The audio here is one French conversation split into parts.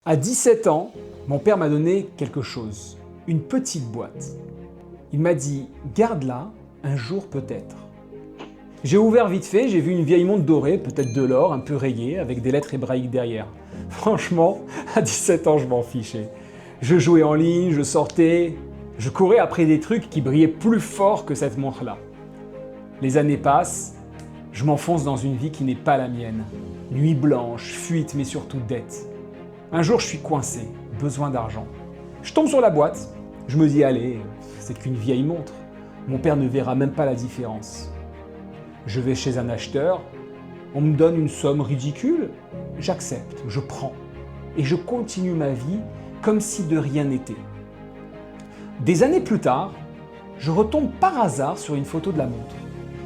À 17 ans, mon père m'a donné quelque chose, une petite boîte. Il m'a dit « garde-la, un jour peut-être ». J'ai ouvert vite fait, j'ai vu une vieille montre dorée, peut-être de l'or, un peu rayée, avec des lettres hébraïques derrière. Franchement, à 17 ans, je m'en fichais. Je jouais en ligne, je sortais, je courais après des trucs qui brillaient plus fort que cette montre-là. Les années passent, je m'enfonce dans une vie qui n'est pas la mienne. Nuit blanche, fuite, mais surtout dette. Un jour, je suis coincé, besoin d'argent. Je tombe sur la boîte, je me dis, allez, c'est qu'une vieille montre. Mon père ne verra même pas la différence. Je vais chez un acheteur, on me donne une somme ridicule, j'accepte, je prends. Et je continue ma vie comme si de rien n'était. Des années plus tard, je retombe par hasard sur une photo de la montre.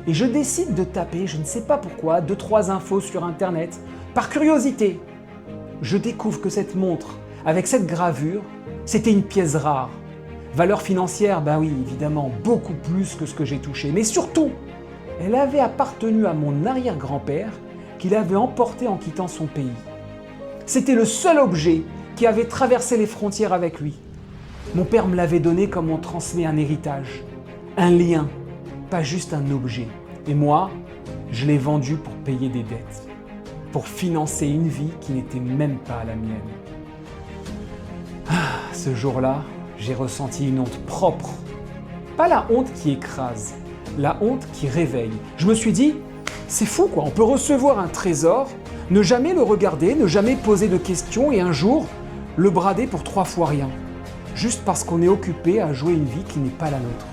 Et je décide de taper, je ne sais pas pourquoi, 2-3 infos sur Internet, par curiosité. Je découvre que cette montre, avec cette gravure, c'était une pièce rare. Valeur financière, ben oui, évidemment, beaucoup plus que ce que j'ai touché. Mais surtout, elle avait appartenu à mon arrière-grand-père qu'il avait emporté en quittant son pays. C'était le seul objet qui avait traversé les frontières avec lui. Mon père me l'avait donné comme on transmet un héritage, un lien, pas juste un objet. Et moi, je l'ai vendu pour payer des dettes, pour financer une vie qui n'était même pas la mienne. Ce jour-là, j'ai ressenti une honte propre. Pas la honte qui écrase, la honte qui réveille. Je me suis dit, c'est fou quoi, on peut recevoir un trésor, ne jamais le regarder, ne jamais poser de questions et un jour, le brader pour 3 fois rien. Juste parce qu'on est occupé à jouer une vie qui n'est pas la nôtre.